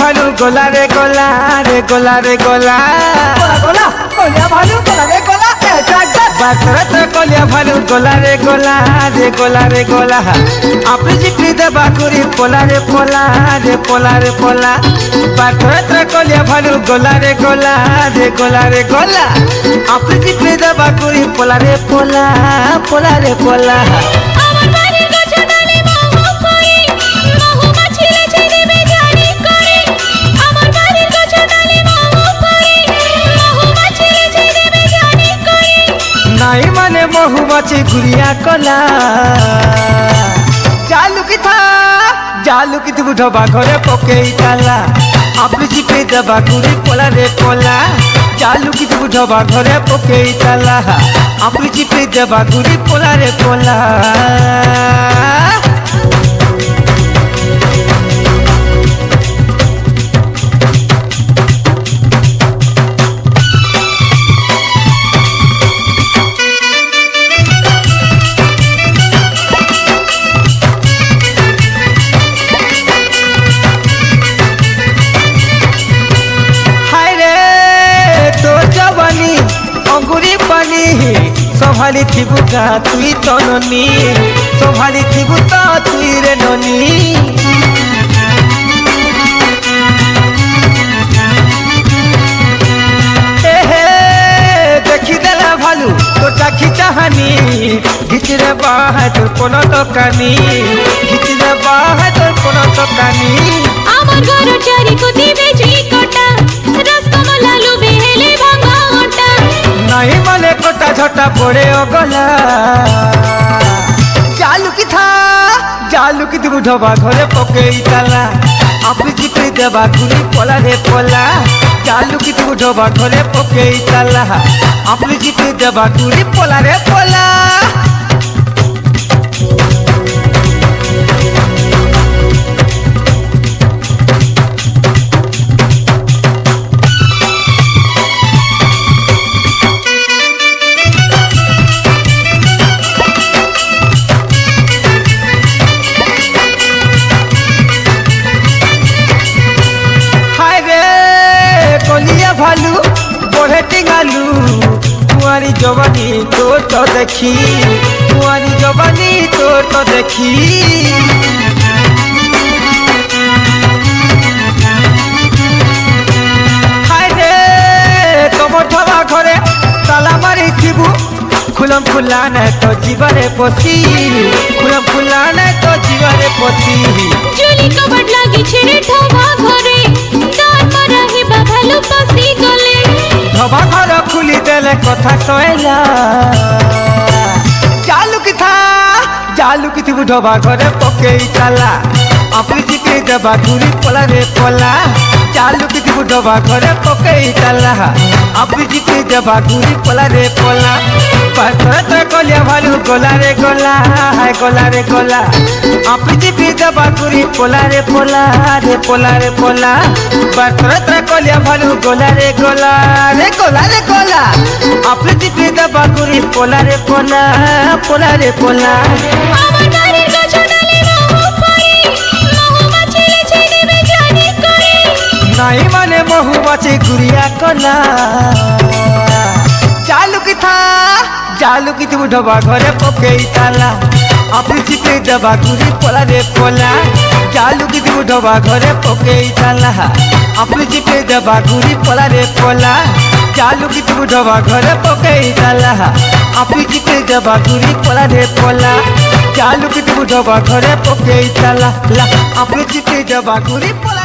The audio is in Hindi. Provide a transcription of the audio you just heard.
भालू गोला रे गोला रे गोला रे गोला गोला कोलिया भालू गोला रे गोला बातरत कोलिया भालू गोला रे गोला रे गोला रे गोला आपली जिकरी दबा कुरी पोला रे पोला रे पोला रे पोला बातरत कोलिया भालू गोला रे गोला रे गोला रे गोला आपली जिकरी दबा कुरी पोला रे पोला पोला रे पोला नाई माने महुमाछी घुरिया कला जालू की तू ढबा घरे पके ताला आपली जिपे दबा घुरी पोला रे पोला जालू की तू ढबा घरे पके ताला आपली जिपे दबा घुरी पोला रे पोला अंगुरी पानी संभाली थिबु का तुई तो ननी संभाली थिबु तो तुई रे ननी देखी देला भालू तो चाखी चाहानी घिच रे बाहा तोर कोनो दোकानी घिच रे बाहा तोर कोनो दोकानी আমার ঘর চারি কোতি বেজি কোটা রসকমলা লুবে হেলে ভাঙা ওটা नहीं मने कोटा झोटा पड़े गला जालू की तू ढबा घरे पके ताला आपली जिकरी देबा घुरी पोला रे पोला जालू की तू ढबा घरे पके ताला आपली जिकरी देबा घुरी पोला रे पोला भालू बढ़े टिंगालू तुम्हारी जवानी तो देखी तुम्हारी जवानी तो देखी हाय रे तुम ढबा घरे ताला मारी थिबू खुलम खुला न तो जीवरे पसी खुलम खुला न तो जीवरे पसी जुली कबड लागी छेड़े ढबा घरे दान मरही भालू पसी गले ढबा घर खुली देले कथा सैला जालू की तू ढबा घरे पके ताला आपली जिकरी दबा घुरी पोला रे पोला जालू की तू ढबा घरे पके ताला आपली जिकरी दबा घुरी पोला रे पोला बातरत कोलिया भालू गोला रे गोला हाय गोला रे गोला आपली जिकरी दबा घुरी पोला रे पोला रे पोला रे पोला बातरत कोलिया भालू गोला रे गोला रे गोला रे गोला आपली जिकरी दबा घुरी पोला रे पोला पोला रे पोला আমার বাড়ির গছনালে মহু পড়ে মহুমাছি ছেড়ে বেজানি করে নাই মানে মহুমাছি ঘুরিয়া কলা जालू की तू ढबा घरे पके ताला आपली जिकरी दबा घुरी पोला रे पोला जालू की तू ढबा घरे पके ताला आपली जिकरी दबा घुरी पोला रे पोला जालू की तू ढबा घरे पके ताला आपली जिकरी दबा घुरी पोला रे पोला जालू की तू ढबा घरे पके ताला आपली जिकरी दबा घुरी पोला